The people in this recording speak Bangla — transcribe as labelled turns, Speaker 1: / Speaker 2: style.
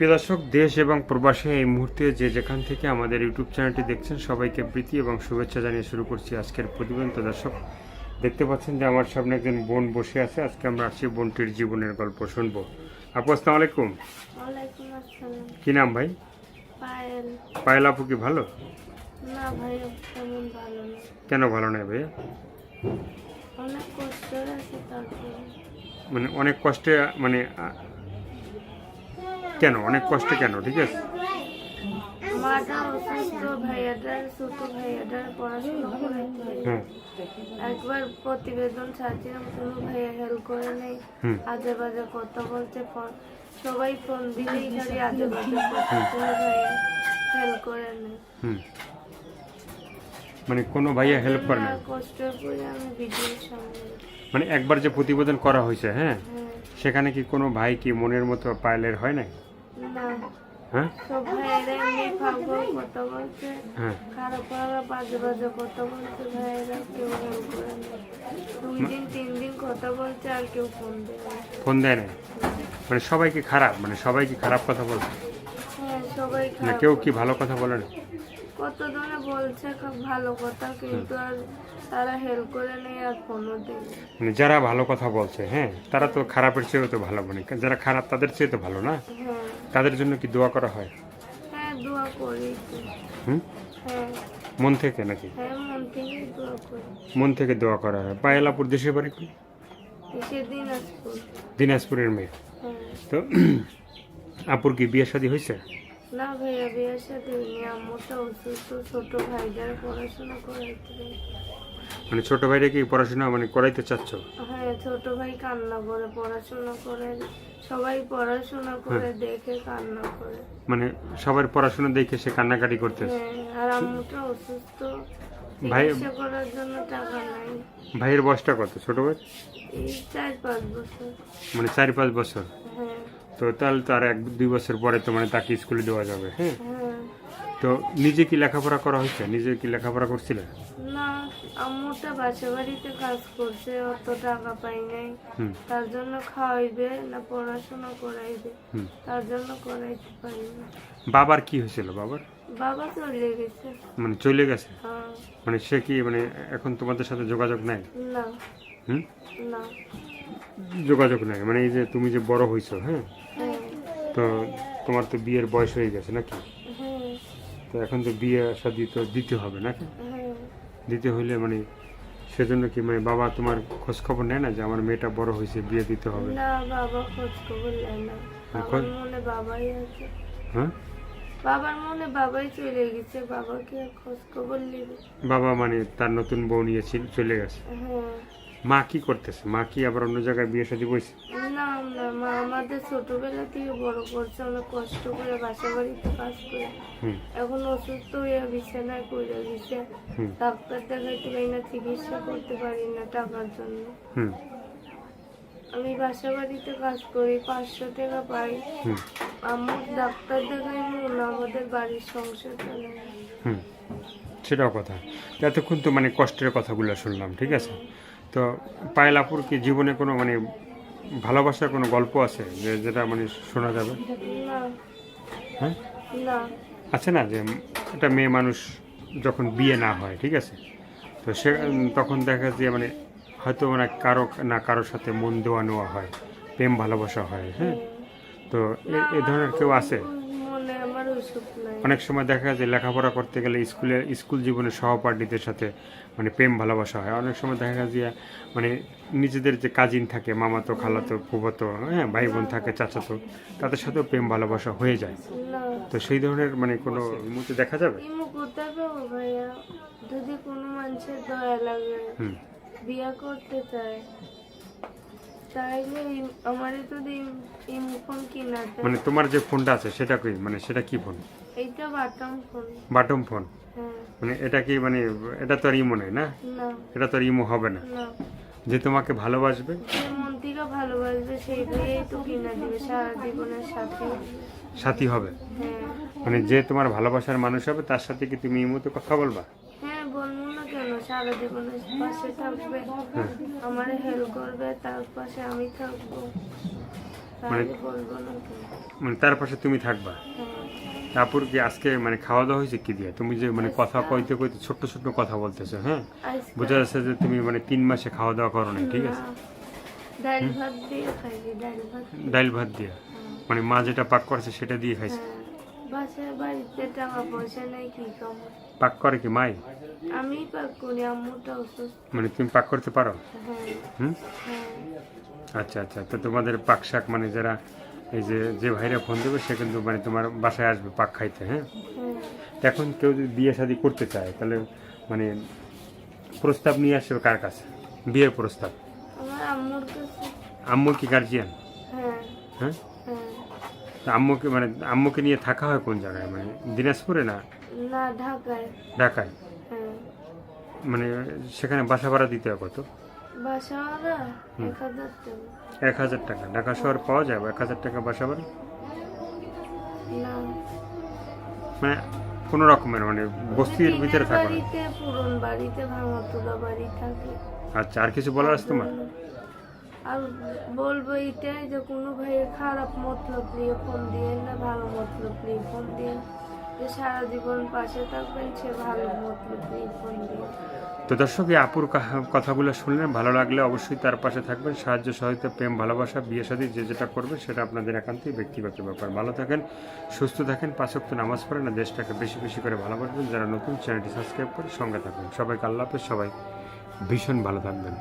Speaker 1: প্রিয় দর্শক, দেশ এবং প্রবাসে এই মুহূর্তে যে যেখান থেকে আমাদের ইউটিউব চ্যানেলটি দেখছেন সবাইকে প্রীতি এবং শুভেচ্ছা জানিয়ে শুরু করছি আজকের প্রতিবেদন। তো দর্শক, দেখতে পাচ্ছেন যে আমার সামনে একজন বোন বসে আছে। আজকে আমরা আসছি বোনটির জীবনের গল্প শুনবো। আপু, আসসালামু আলাইকুম।
Speaker 2: ওয়ালাইকুম আসসালাম।
Speaker 1: কি নাম ভাই?
Speaker 2: পায়েল।
Speaker 1: পায়েল আপু কি ভালো?
Speaker 2: না ভাই, তেমন ভালো না।
Speaker 1: কেন ভালো নয় ভাইয়া?
Speaker 2: অনেক কষ্ট আছে তারপরে।
Speaker 1: মানে অনেক কষ্টে, মানে কেন অনেক কষ্টে কেন? ঠিক আছে,
Speaker 2: মাটা অসুস্থ, ভাইয়াটার ছোট ভাইয়াটার পড়াশোনা করাইতে।
Speaker 1: হ্যাঁ
Speaker 2: একবার প্রতিবেদন ছাড়ছিলাম, কোনো ভাইয়া হেল্প করে নেই।
Speaker 1: হুম
Speaker 2: আজে বাজে কথা বলছে, সবাই ফোন দিলেই খালি আজে বাজে কথা, কোনো ভাইয়া হেল্প করে নেই।
Speaker 1: হুম মানে কোনো ভাইয়া হেল্প করে না?
Speaker 2: কষ্ট করে আমি ভিডিওর সামনে।
Speaker 1: মানে একবার যে প্রতিবেদন করা হয়েছে, হ্যাঁ,
Speaker 2: হ্যাঁ।
Speaker 1: সেখানে কি কোনো ভাই কি মনের মতো পায়েলের হয় না?
Speaker 2: না,
Speaker 1: হ্যাঁ
Speaker 2: সব ভাইয়েরা এমনি ফালতু কথা বলছে,
Speaker 1: হ্যাঁ
Speaker 2: খারাপ খারাপ বাজে বাজে কথা বলছে। ভাইয়েরা কেউ হেল্প করে না। 2 দিন 3 দিন কথা বলছে আর কেউ ফোন দেয় না।
Speaker 1: ফোন দেয় না? মানে সবাই কি খারাপ? মানে সবাই কি খারাপ কথা বলছে?
Speaker 2: হ্যাঁ, সবাই
Speaker 1: না
Speaker 2: খারাপ।
Speaker 1: কেউ কি ভালো কথা বলে না?
Speaker 2: কতজনে বলছে খুব ভালো কথা, কিন্তু আর তারা হেল্প করে নেই আর ফোনও দেয় না।
Speaker 1: মানে যারা ভালো কথা বলছে, হ্যাঁ, তারা তো খারাপের চেয়েও তো ভালো, মানে যারা খারাপ তাদের চেয়ে তো ভালো না?
Speaker 2: হ্যাঁ।
Speaker 1: তাদের জন্য কি দোয়া করা হয়?
Speaker 2: হ্যাঁ, দোয়া করি তো।
Speaker 1: হুম
Speaker 2: হ্যাঁ।
Speaker 1: মন থেকে নাকি?
Speaker 2: হ্যাঁ, মন থেকেই দোয়া করি।
Speaker 1: মন থেকে দোয়া করা হয়। পায়েলাপুর দেশের বাড়ি কি?
Speaker 2: সেদিন আসবো।
Speaker 1: দিনাজপুরের মেয়ে।
Speaker 2: হ্যাঁ।
Speaker 1: তো আপুর কি বিয়ে শাদী হয়েছে?
Speaker 2: না ভাইয়া, বিয়ের সাথে হয়নি। আম্মুটা অসুস্থ, ছোট ভাইদের পড়াশোনা করাইতে হবে।
Speaker 1: মানে ছোট ভাইরা কি পড়াশোনা মানে করাইতে চাচ্ছ?
Speaker 2: হ্যাঁ, ছোট ভাই কান্না করে, পড়াশোনা করে। সবাই পড়াশোনা করে দেখে কান্না করে।
Speaker 1: মানে সবার পড়াশোনা দেখে সে কান্নাকাটি করতেছে?
Speaker 2: হ্যাঁ, আর আম্মুটা অসুস্থ,
Speaker 1: ভাই,
Speaker 2: চিকিৎসা করার জন্য টাকা নাই।
Speaker 1: ভাইয়ের বয়সটা কত ছোট ভাই?
Speaker 2: এই 4-5 বছর।
Speaker 1: মানে 4-5 বছর?
Speaker 2: হ্যাঁ।
Speaker 1: তো তাহলে তো আর 1-2 বছর পরে তো মানে তাকে স্কুলে দেওয়া যাবে। হ্যাঁ,
Speaker 2: হ্যাঁ।
Speaker 1: তো নিজে কি লেখাপড়া করা হয়েছে? নিজে কি লেখাপড়া করছিলে?
Speaker 2: না, আম্মুটা বাসা বাড়িতে কাজ করছে, অত টাকা পাই নাই।
Speaker 1: হুম
Speaker 2: তার জন্য খাওয়াইবে না পড়াশোনা করাইবে,
Speaker 1: হুম
Speaker 2: তার জন্য করাইতে পারি না।
Speaker 1: বাবার কি হয়েছিল? বাবার
Speaker 2: বাবা চলে গেছে।
Speaker 1: মানে চলে গেছে?
Speaker 2: হ্যাঁ।
Speaker 1: মানে সে কি মানে এখন তোমাদের সাথে যোগাযোগ নাই?
Speaker 2: না।
Speaker 1: হুম
Speaker 2: না।
Speaker 1: যোগাযোগ নাই, মানে এই যে তুমি যে বড় হইছো, হ্যাঁ,
Speaker 2: হ্যাঁ।
Speaker 1: তো তোমার তো বিয়ের বয়স হয়ে গেছে নাকি?
Speaker 2: হ্যাঁ।
Speaker 1: তো এখন তো বিয়ে শাদী তো দিতে হবে নাকি?
Speaker 2: হ্যাঁ।
Speaker 1: দিতে হইলে মানে সেজন্য কি মানে বাবা তোমার খোঁজ খবর নেয় না যে আমার মেয়েটা বড় হয়েছে, বিয়ে দিতে হবে?
Speaker 2: না, বাবা খোঁজ খবর নেয় না। বাবার মনে বাবাই আছে।
Speaker 1: হ্যাঁ,
Speaker 2: বাবার মনে বাবাই চলে গেছে, বাবা কি আর খোঁজ খবর নেবে?
Speaker 1: বাবা মানে তার নতুন বউ নিয়ে চলে গেছে।
Speaker 2: হ্যাঁ।
Speaker 1: মা কি করতেছে? মা কি আবার অন্য জায়গায় বিয়ে শাদী বইছে?
Speaker 2: না না, মা আমাদের ছোটবেলা থেকে বড় করছে, অনেক কষ্ট করে বাসা বাড়িতে কাজ করে।
Speaker 1: হুম
Speaker 2: এখন অসুস্থ হয়ে বিছানায় পড়ে গেছে।
Speaker 1: হুম
Speaker 2: ডাক্তার দেখাইতে পারি না, চিকিৎসা করতে পারি না টাকার জন্য।
Speaker 1: হুম
Speaker 2: আমি বাসা বাড়িতে কাজ করি, 500 টাকা পাই।
Speaker 1: হুম
Speaker 2: আমার ডাক্তার দেখাইবো না, আমাদের বাড়ির সংসার চলে না।
Speaker 1: হুম সেটাও কথা। তো এতক্ষণ তো মানে কষ্টের কথাগুলো শুনলাম, ঠিক আছে। তো পায়েলাপুর কি জীবনে কোনো মানে ভালোবাসার কোনো গল্প আছে যেটা মানে শোনা যাবে?
Speaker 2: না।
Speaker 1: হ্যাঁ,
Speaker 2: না।
Speaker 1: আছে না যে একটা মেয়ে মানুষ যখন বিয়ে না হয়, ঠিক আছে, তো সে তখন দেখা যায় মানে হয়তো মানে কারোর সাথে মন দেওয়া নেওয়া হয়, প্রেম ভালোবাসা হয়, হ্যাঁ, তো এই ধরনের কেউ আছে?
Speaker 2: মনে আমার ওইসব নাই।
Speaker 1: অনেক সময় দেখা যায় লেখাপড়া করতে গেলে স্কুল জীবনের সহপাঠীদের সাথে মানে প্রেম ভালোবাসা হয়। অনেক সময় দেখা যায় মানে নিজেদের যে কাজিন থাকে, মামাতো খালাতো ফুফাতো, হ্যাঁ, ভাই বোন থাকে, চাচাতো, তাদের সাথেও প্রেম ভালোবাসা হয়ে যায়।
Speaker 2: না।
Speaker 1: তো সেই ধরনের মানে কোনো মুহূর্তে দেখা যাবে?
Speaker 2: ইমু কোথায় পাবো ভাইয়া? যদি কোনো মানুষের দয়া লাগে,
Speaker 1: হুম
Speaker 2: বিয়া করতে চায়, তাইলে আমারে যদি ইমু ফোন কিনা দেয়।
Speaker 1: মানে তোমার যে ফোনটা আছে সেটা কি, মানে সেটা কি ফোন?
Speaker 2: এইটা বাটন ফোন।
Speaker 1: বাটম ফোন?
Speaker 2: হ্যাঁ।
Speaker 1: মানে এটা কি মানে এটা তো আর ইমো নেই না?
Speaker 2: না।
Speaker 1: এটা তো আর ইমো হবে না।
Speaker 2: না,
Speaker 1: যে তোমাকে ভালোবাসবে,
Speaker 2: যে মন থেকে ভালোবাসবে সেই ভাইয়াই তো কিনা দিবে, সারা জীবনের সাথে।
Speaker 1: সাথী হবে?
Speaker 2: হ্যাঁ।
Speaker 1: মানে যে তোমার ভালোবাসার মানুষ হবে তার সাথে কি তুমি ইমোতে কথা বলবা?
Speaker 2: হ্যাঁ, বলবো না কেন? সারা জীবনের পাশে থাকবে,
Speaker 1: হ্যাঁ
Speaker 2: আমারে হেল্প করবে, তার পাশে আমি থাকবো। তাহলে বলবো না কেন?
Speaker 1: মানে তার পাশে তুমি থাকবা।
Speaker 2: হ্যাঁ।
Speaker 1: তারপর কি আজকে মানে খাওয়া দাওয়া হয়েছে কি দিয়ে? তুমি যে মানে কথা কইতে কইতে ছোট্ট ছোট্ট কথা বলতেছো, হ্যাঁ
Speaker 2: আজকে
Speaker 1: বোঝা যাচ্ছে যে তুমি মানে 3 মাসে খাওয়া দাওয়া করো না, ঠিক আছে?
Speaker 2: না, ডাল ভাত দিয়ে খাইছি, ডাল ভাত।
Speaker 1: ডাল ভাত দিয়ে,
Speaker 2: হ্যাঁ।
Speaker 1: মানে মা যেটা পাক করছে সেটা দিয়ে খাইছে।
Speaker 2: হ্যাঁ। বাসায় বাড়িতে টাকা পয়সা নেই, কি খাবো?
Speaker 1: পাক করে কি মাই?
Speaker 2: আমি পাক করি, আম্মুটা অসুস্থ।
Speaker 1: মানে তুমি পাক করতে পারো?
Speaker 2: হ্যাঁ।
Speaker 1: হুম।
Speaker 2: হ্যাঁ।
Speaker 1: আচ্ছা আচ্ছা, তো তোমাদের পাক শাক মানে যারা এই যে ভাইরা ফোন দেবে সে কিন্তু মানে তোমার বাসায় আসবে পাক খাইতে, হ্যাঁ?
Speaker 2: হ্যাঁ।
Speaker 1: তো এখন কেউ যদি বিয়ে শাদী করতে চায় তাহলে মানে প্রস্তাব নিয়ে আসবে কার কাছে, বিয়ের প্রস্তাব?
Speaker 2: আমার আম্মুর কাছে।
Speaker 1: আম্মু কি গার্জিয়ান?
Speaker 2: হ্যাঁ।
Speaker 1: হ্যাঁ।
Speaker 2: হ্যাঁ।
Speaker 1: তো আম্মুকে মানে আম্মুকে নিয়ে থাকা হয় কোন জায়গায়, মানে দিনাজপুরে না
Speaker 2: না, ঢাকায়।
Speaker 1: ঢাকায়?
Speaker 2: হ্যাঁ।
Speaker 1: মানে সেখানে বাসা ভাড়া দিতে হয় কত?
Speaker 2: বাসা ভাড়া 1000 টাকা।
Speaker 1: 1000 টাকা? ঢাকা শহর পাওয়া যায় 1000 টাকা বাসা ভাড়া?
Speaker 2: না,
Speaker 1: মানে কোনো রকমের মানে বস্তির ভিতরে থাকা হয়।
Speaker 2: বাড়িতে, পুরন বাড়িতে, ভাঙা তোলা বাড়ি থাকে।
Speaker 1: আচ্ছা, আর কিছু বলার আছে তোমার?
Speaker 2: আর বলবো এটাই যে কোনো ভাইয়ের খারাপ মতলব নিয়ে ফোন দিয়ে না, ভালো মতলব নিয়ে ফোন দিয়ে, যে সারা জীবন পাশে থাকবেন সে ভালো মতলব নিয়ে ফোন দিয়ে।
Speaker 1: তো দর্শক, এই আপুর কথাগুলো শুনলেন, ভালো লাগলে অবশ্যই তার পাশে থাকবেন। সাহায্য সহায়তা, প্রেম, ভালোবাসা, বিয়ে শাদী যে যেটা করবে সেটা আপনাদের একান্তই ব্যক্তিগত ব্যাপার। ভালো থাকেন, সুস্থ থাকেন, 5 ওয়াক্ত নামাজ পড়েন, আর দেশটাকে বেশি বেশি করে ভালোবাসবেন। যারা নতুন চ্যানেলটি সাবস্ক্রাইব করে সঙ্গে থাকবেন। সবাইকে আল্লাহ হাফেজ, সবাই ভীষণ ভালো থাকবেন।